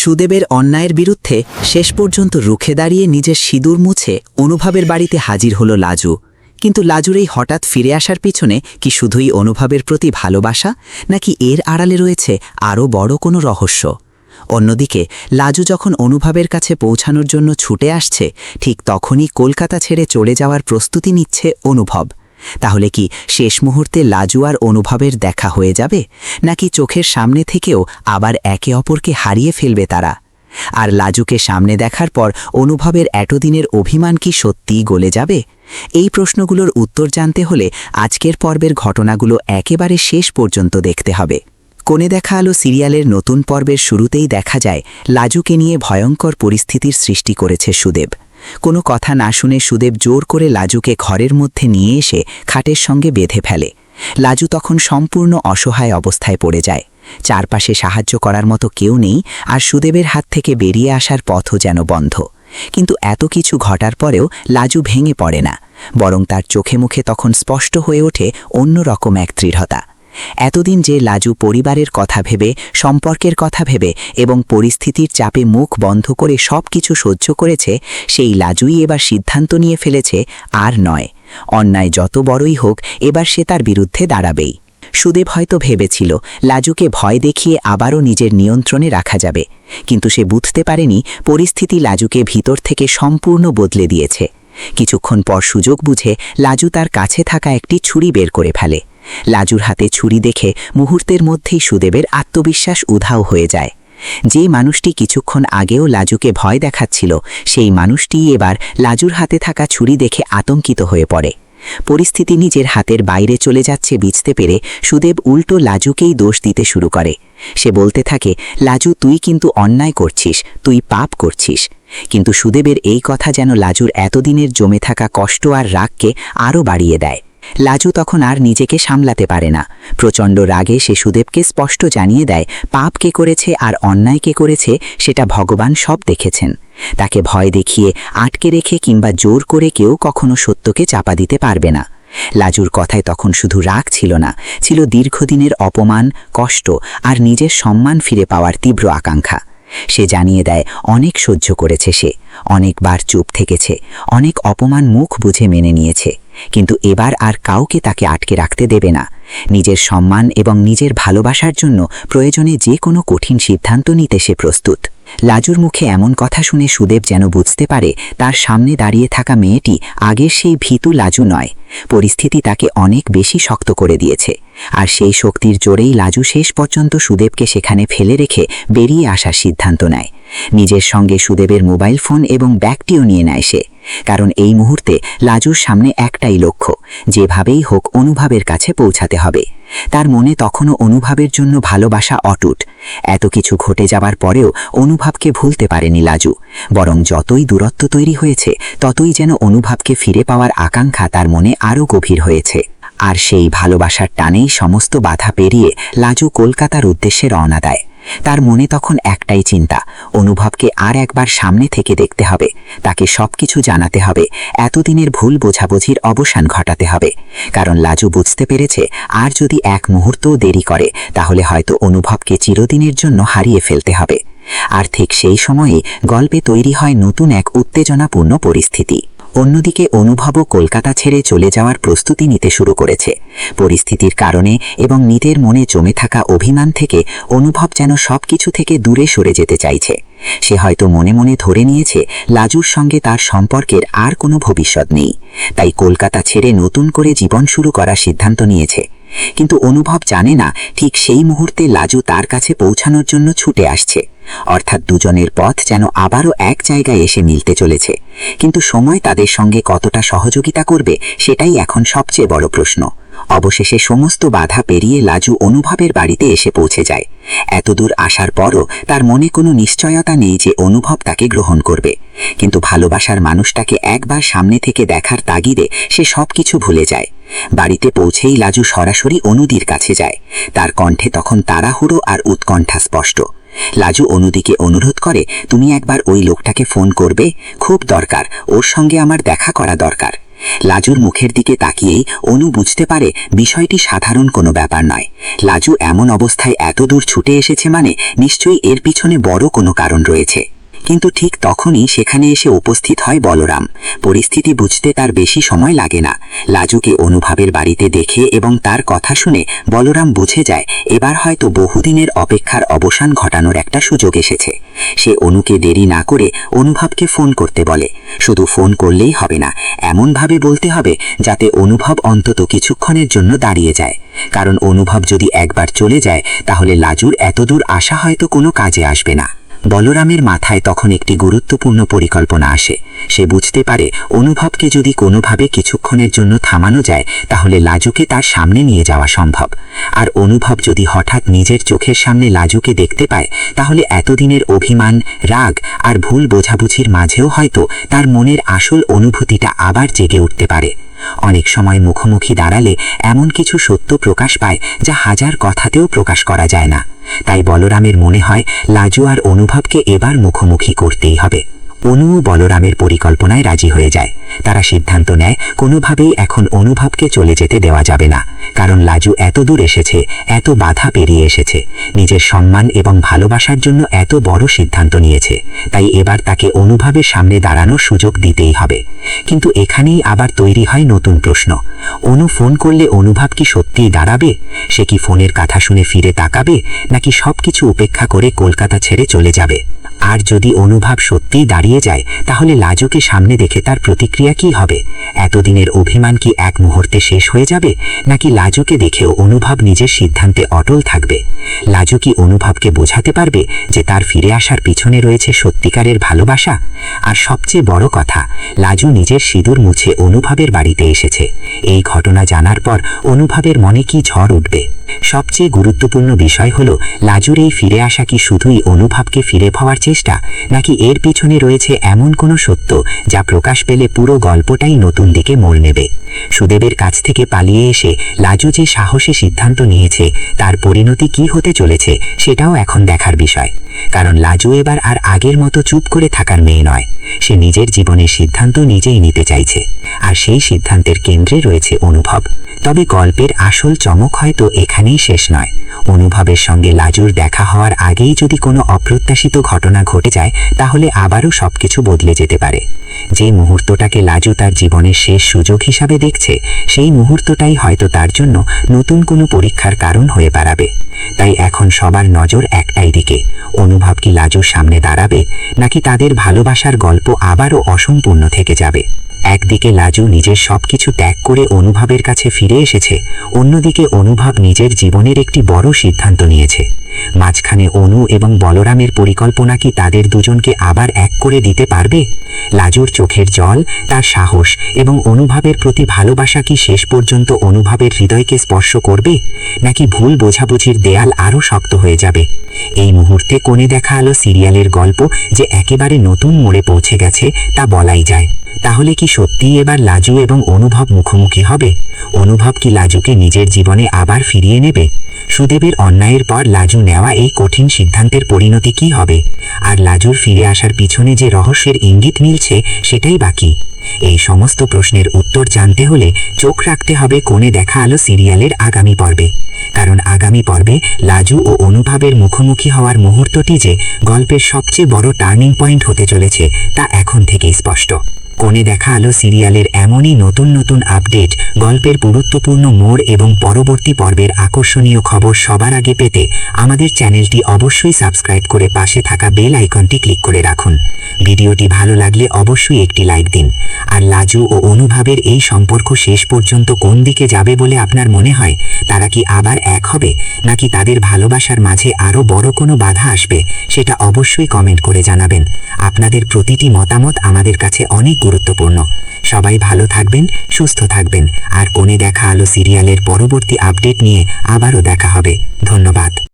সুদেবের অন্যায়ের বিরুদ্ধে শেষ পর্যন্ত রুখে দাঁড়িয়ে নিজের সিঁদুর মুছে অনুভবের বাড়িতে হাজির হলো লাজু। কিন্তু লাজুর এই হঠাৎ ফিরে আসার পিছনে কি শুধুই অনুভবের প্রতি ভালোবাসা, নাকি এর আড়ালে রয়েছে আরও বড় কোনো রহস্য? অন্যদিকে লাজু যখন অনুভবের কাছে পৌঁছানোর জন্য ছুটে আসছে, ঠিক তখনই কলকাতা ছেড়ে চলে যাওয়ার প্রস্তুতি নিচ্ছে অনুভব। তাহলে কি শেষ মুহূর্তে লাজু আর অনুভবের দেখা হয়ে যাবে, নাকি চোখের সামনে থেকেও আবার একে অপরকে হারিয়ে ফেলবে তারা? আর লাজুকে সামনে দেখার পর অনুভবের এতদিনের অভিমান কি সত্যিই গলে যাবে? এই প্রশ্নগুলোর উত্তর জানতে হলে আজকের পর্বের ঘটনাগুলো একেবারে শেষ পর্যন্ত দেখতে হবে। কোণে দেখা আলো সিরিয়ালের নতুন পর্বের শুরুতেই দেখা যায় লাজুকে নিয়ে ভয়ঙ্কর পরিস্থিতির সৃষ্টি করেছে সুদেব। কোনো কথা না শুনে সুদেব জোর করে লাজুকে ঘরের মধ্যে নিয়ে এসে খাটের সঙ্গে বেঁধে ফেলে। লাজু তখন সম্পূর্ণ অসহায় অবস্থায় পড়ে যায়। চারপাশে সাহায্য করার মতো কেউ নেই, আর সুদেবের হাত থেকে বেরিয়ে আসার পথও যেন বন্ধ। কিন্তু এত কিছু ঘটার পরেও লাজু ভেঙে পড়ে না, বরং তার চোখে মুখে তখন স্পষ্ট হয়ে ওঠে অন্যরকম এক দৃঢ়তা। এতদিন যে লাজু পরিবারের কথা ভেবে, সম্পর্কের কথা ভেবে এবং পরিস্থিতির চাপে মুখ বন্ধ করে সব কিছু সহ্য করেছে, সেই লাজুই এবার সিদ্ধান্ত নিয়ে ফেলেছে আর নয়। অন্যায় যত বড়ই হোক, এবার সে তার বিরুদ্ধে দাঁড়াবেই। সুদেব হয়তো ভেবেছিল লাজুকে ভয় দেখিয়ে আবারও নিজের নিয়ন্ত্রণে রাখা যাবে, কিন্তু সে বুঝতে পারেনি পরিস্থিতি লাজুকে ভিতর থেকে সম্পূর্ণ বদলে দিয়েছে। কিছুক্ষণ পর সুযোগ বুঝে লাজু তার কাছে থাকা একটি ছুরি বের করে ফেলে। লাজুর হাতে ছুরি দেখে মুহূর্তের মধ্যেই সুদেবের আত্মবিশ্বাস উধাও হয়ে যায়। যে মানুষটি কিছুক্ষণ আগেও লাজুকে ভয় দেখাচ্ছিল, সেই মানুষটিই এবার লাজুর হাতে থাকা ছুরি দেখে আতঙ্কিত হয়ে পড়ে। পরিস্থিতি নিজের হাতের বাইরে চলে যাচ্ছে বুঝতে পেরে সুদেব উল্টো লাজুকেই দোষ দিতে শুরু করে। সে বলতে থাকে, লাজু তুই কিন্তু অন্যায় করছিস, তুই পাপ করছিস। কিন্তু সুদেবের এই কথা যেন লাজুর এতদিনের জমে থাকা কষ্ট আর রাগকে আরও বাড়িয়ে দেয়। লাজু তখন আর নিজেকে সামলাতে পারে না। প্রচণ্ড রাগে সে সুদেবকে স্পষ্ট জানিয়ে দেয়, পাপ কে করেছে আর অন্যায় কে করেছে সেটা ভগবান সব দেখেছেন। তাকে ভয় দেখিয়ে, আটকে রেখে কিংবা জোর করে কেউ কখনো সত্যকে চাপা দিতে পারবে না। লাজুর কথায় তখন শুধু রাগ ছিল না, ছিল দীর্ঘদিনের অপমান, কষ্ট আর নিজের সম্মান ফিরে পাওয়ার তীব্র আকাঙ্ক্ষা। সে জানিয়ে দেয়, অনেক সহ্য করেছে সে, অনেকবার চুপ থেকেছে, অনেক অপমান মুখ বুঝে মেনে নিয়েছে, কিন্তু এবার আর কাউকে তাকে আটকে রাখতে দেবে না। নিজের সম্মান এবং নিজের ভালোবাসার জন্য প্রয়োজনে যে কোনো কঠিন সিদ্ধান্ত নিতে সে প্রস্তুত। লাজুর মুখে এমন কথা শুনে সুদেব যেন বুঝতে পারে তার সামনে দাঁড়িয়ে থাকা মেয়েটি আগের সেই ভীতু লাজু নয়। পরিস্থিতি তাকে অনেক বেশি শক্ত করে দিয়েছে, আর সেই শক্তির জোরেই লাজু শেষ পর্যন্ত সুদেবকে সেখানে ফেলে রেখে বেরিয়ে আসার সিদ্ধান্ত নেয়। নিজের সঙ্গে সুদেবের মোবাইল ফোন এবং ব্যাগটিও নিয়ে নেয় সে, কারণ এই মুহূর্তে লাজুর সামনে একটাই লক্ষ্য, যেভাবেই হোক অনুভবের কাছে পৌঁছাতে হবে। তার মনে তখনও অনুভবের জন্য ভালোবাসা অটুট। এত কিছু ঘটে যাবার পরেও অনুভবকে ভুলতে পারেনি লাজু, বরং যতই দূরত্ব তৈরি হয়েছে ততই যেন অনুভবকে ফিরে পাওয়ার আকাঙ্ক্ষা তার মনে আরও গভীর হয়েছে। আর সেই ভালোবাসার টানেই সমস্ত বাধা পেরিয়ে লাজু কলকাতার উদ্দেশ্যে রওনা দেয়। তার মনে তখন একটাই চিন্তা, অনুভবকে আর একবার সামনে থেকে দেখতে হবে, তাকে সবকিছু জানাতে হবে, এতদিনের ভুল বোঝাবুঝির অবসান ঘটাতে হবে। কারণ লাজু বুঝতে পেরেছে আর যদি এক মুহূর্তও দেরি করে তাহলে হয়তো অনুভবকে চিরদিনের জন্য হারিয়ে ফেলতে হবে। আর ঠিক সেই সময়েই গল্পে তৈরি হয় নতুন এক উত্তেজনাপূর্ণ পরিস্থিতি। অন্যদিকে অনুভবও কলকাতা ছেড়ে চলে যাওয়ার প্রস্তুতি নিতে শুরু করেছে। পরিস্থিতির কারণে এবং নিজের মনে জমে থাকা অভিমান থেকে অনুভব যেন সবকিছু থেকে দূরে সরে যেতে চাইছে। সে হয়তো মনে মনে ধরে নিয়েছে লাজুর সঙ্গে তার সম্পর্কের আর কোনো ভবিষ্যৎ নেই, তাই কলকাতা ছেড়ে নতুন করে জীবন শুরু করার সিদ্ধান্ত নিয়েছে। কিন্তু অনুভব জানে না ঠিক সেই মুহূর্তে লাজু তার কাছে পৌঁছানোর জন্য ছুটে আসছে। অর্থাৎ দুজনের পথ যেন আবারও এক জায়গায় এসে মিলতে চলেছে। কিন্তু সময় তাদের সঙ্গে কতটা সহযোগিতা করবে সেটাই এখন সবচেয়ে বড় প্রশ্ন। অবশেষে সমস্ত বাধা পেরিয়ে লাজু অনুভবের বাড়িতে এসে পৌঁছে যায়। এতদূর আসার পরও তার মনে কোনো নিশ্চয়তা নেই যে অনুভব তাকে গ্রহণ করবে। কিন্তু ভালোবাসার মানুষটাকে একবার সামনে থেকে দেখার তাগিদে সে সবকিছু ভুলে যায়। বাড়িতে পৌঁছেই লাজু সরাসরি অনুদির কাছে যায়। তার কণ্ঠে তখন তাড়াহুড়ো আর উৎকণ্ঠা স্পষ্ট। লাজু অনুদিকে অনুরোধ করে, তুমি একবার ওই লোকটাকে ফোন করবে, খুব দরকার, ওর সঙ্গে আমার দেখা করা দরকার। লাজুর মুখের দিকে তাকিয়েই অনু বুঝতে পারে বিষয়টি সাধারণ কোনো ব্যাপার নয়। লাজু এমন অবস্থায় এত দূর ছুটে এসেছে মানে নিশ্চয়ই এর পিছনে বড় কোনো কারণ রয়েছে। কিন্তু ঠিক তখনই সেখানে এসে উপস্থিত হয় বলরাম। পরিস্থিতি বুঝতে তার বেশি সময় লাগে না। লাজুকে অনুভবের বাড়িতে দেখে এবং তার কথা শুনে বলরাম বুঝে যায় এবার হয়তো বহুদিনের অপেক্ষার অবসান ঘটানোর একটা সুযোগ এসেছে। সে অনুকে দেরি না করে অনুভবকে ফোন করতে বলে। শুধু ফোন করলেই হবে না, এমনভাবে বলতে হবে যাতে অনুভব অন্তত কিছুক্ষণের জন্য দাঁড়িয়ে যায়। কারণ অনুভব যদি একবার চলে যায় তাহলে লাজুর এতদূর আসা হয়তো কোনো কাজে আসবে না। বলরামের মাথায় তখন একটি গুরুত্বপূর্ণ পরিকল্পনা আসে। সে বুঝতে পারে অনুভবকে যদি কোনোভাবে কিছুক্ষণের জন্য থামানো যায় তাহলে লাজুকে তার সামনে নিয়ে যাওয়া সম্ভব। আর অনুভব যদি হঠাৎ নিজের চোখের সামনে লাজুকে দেখতে পায় তাহলে এতদিনের অভিমান, রাগ আর ভুল বোঝাবুঝির মাঝেও হয়তো তার মনের আসল অনুভূতিটা আবার জেগে উঠতে পারে। অনেক সময় মুখোমুখি দাঁড়ালে এমন কিছু সত্য প্রকাশ পায় যা হাজার কথাতেও প্রকাশ করা যায় না। তাই বলরামের মনে হয় লাজু আর অনুভবকে এবার মুখোমুখি করতেই হবে। অনু বলরামের পরিকল্পনায় রাজি হয়ে যায়। তারা সিদ্ধান্ত নেয় কোনোভাবেই এখন অনুভবকে চলে যেতে দেওয়া যাবে না। কারণ লাজু এত দূর এসেছে, এত বাধা পেরিয়ে এসেছে, নিজের সম্মান এবং ভালোবাসার জন্য এত বড় সিদ্ধান্ত নিয়েছে। তাই এবার তাকে অনুভবের সামনে দাঁড়ানোর সুযোগ দিতেই হবে। কিন্তু এখানেই আবার তৈরি হয় নতুন প্রশ্ন। অনু ফোন করলে অনুভব কি সত্যিই দাঁড়াবে? সে কি ফোনের কথা শুনে ফিরে তাকাবে, নাকি সবকিছু উপেক্ষা করে কলকাতা ছেড়ে চলে যাবে? আর যদি অনুভব সত্যিই দাঁড়িয়ে যায় তাহলে লাজুকে সামনে দেখে তার প্রতিক্রিয়া কি হবে? এতদিনের অভিমান কি এক মুহূর্তে শেষ হয়ে যাবে, নাকি লাজুকে দেখেও অনুভব নিজের সিদ্ধান্তে অটল থাকবে? লাজু কি অনুভবকে বোঝাতে পারবে যে তার ফিরে আসার পিছনে রয়েছে সত্যিকারের ভালোবাসা? আর সবচেয়ে বড় কথা, লাজু নিজের সিঁদুর মুছে অনুভবের বাড়িতে এসেছে। এই ঘটনা জানার পর অনুভবের মনে কি ঝড় উঠবে? সবচেয়ে গুরুত্বপূর্ণ বিষয় হলো লাজুর এই ফিরে আসা কি শুধুই অনুভবকে ফিরে পাওয়ার চেষ্টা, নাকি এর পিছনে রয়েছে এমন কোনো সত্য যা প্রকাশ পেলে পুরো গল্পটাই নতুন দিকে মোড় নেবে। সুদেবের কাছ থেকে পালিয়ে এসে লাজু যে সাহসী সিদ্ধান্ত নিয়েছে তার পরিণতি কি হতে চলেছে সেটাও এখন দেখার বিষয়। কারণ লাজু এবার আর আগের মতো চুপ করে থাকার মেয়ে নয়। সে নিজের জীবনের সিদ্ধান্ত নিজেই নিতে চাইছে, আর সেই সিদ্ধান্তের কেন্দ্রে রয়েছে অনুভব। তবে গল্পের আসল চমক হয়তো এখানেই শেষ নয়। অনুভবের সঙ্গে লাজুর দেখা হওয়ার আগেই যদি কোনো অপ্রত্যাশিত ঘটনা ঘটে যায় তাহলে আবারও সবকিছু বদলে যেতে পারে। যে মুহূর্তটাকে লাজু তার জীবনের শেষ সুযোগ হিসাবে দেখছে সেই মুহূর্তটাই হয়তো তার জন্য নতুন কোনো পরীক্ষার কারণ হয়ে দাঁড়াবে। তাই এখন সবার নজর একটাই দিকে, অনুভব কি লাজুর সামনে দাঁড়াবে, নাকি তাদের ভালোবাসার গল্প আবারও অসম্পূর্ণ থেকে যাবে? একদিকে লাজু নিজের সবকিছু ত্যাগ করে অনুভবের কাছে ফিরে এসেছে, অন্যদিকে অনুভব নিজের জীবনের একটি বড় সিদ্ধান্ত নিয়েছে। মাঝখানে অনু এবং বলরামের পরিকল্পনা কি তাদের দুজনকে আবার এক করে দিতে পারবে? লাজুর চোখের জল, তার সাহস এবং অনুভবের প্রতি ভালোবাসা কি শেষ পর্যন্ত অনুভবের হৃদয়কে স্পর্শ করবে, নাকি ভুল বোঝাবুঝির দেয়াল আরও শক্ত হয়ে যাবে? এই মুহূর্তে কোণে দেখা আলো সিরিয়ালের গল্প যে একেবারে নতুন মোড়ে পৌঁছে গেছে তা বলাই যায়। তাহলে কি সত্যিই এবার লাজু এবং অনুভব মুখোমুখি হবে? অনুভব কি লাজুকে নিজের জীবনে আবার ফিরিয়ে নেবে? সুদেবের অন্যায়ের পর লাজু নেওয়া এই কঠিন সিদ্ধান্তের পরিণতি কি হবে? আর লাজুর ফিরে আসার পিছনে যে রহস্যের ইঙ্গিত মিলছে সেটাই বাকি। এই সমস্ত প্রশ্নের উত্তর জানতে হলে চোখ রাখতে হবে কোণে দেখা আলো সিরিয়ালের আগামী পর্বে। কারণ আগামী পর্বে লাজু ও অনুভবের মুখোমুখি হওয়ার মুহূর্তটি যে গল্পের সবচেয়ে বড় টার্নিং পয়েন্ট হতে চলেছে তা এখন থেকেই স্পষ্ট। কোণে দেখা আলো সিরিয়ালের এমনই নতুন নতুন আপডেট, গল্পের গুরুত্বপূর্ণ মোড় এবং পরবর্তী পর্বের আকর্ষণীয় খবর সবার আগে পেতে আমাদের চ্যানেলটি অবশ্যই সাবস্ক্রাইব করে পাশে থাকা বেল আইকনটি ক্লিক করে রাখুন। ভিডিওটি ভালো লাগলে অবশ্যই একটি লাইক দিন। আর লাজু ও অনুভবের এই সম্পর্ক শেষ পর্যন্ত কোন দিকে যাবে বলে আপনার মনে হয়? তারা কি আবার এক হবে, নাকি তাদের ভালোবাসার মাঝে আরও বড় কোনো বাধা আসবে? সেটা অবশ্যই কমেন্ট করে জানাবেন। আপনাদের প্রতিটি মতামত আমাদের কাছে অনেক গুরুত্বপূর্ণ। সবাই ভালো থাকবেন, সুস্থ থাকবেন। আর কোণে দেখা আলো সিরিয়ালের পরবর্তী আপডেট নিয়ে আবারও দেখা হবে। ধন্যবাদ।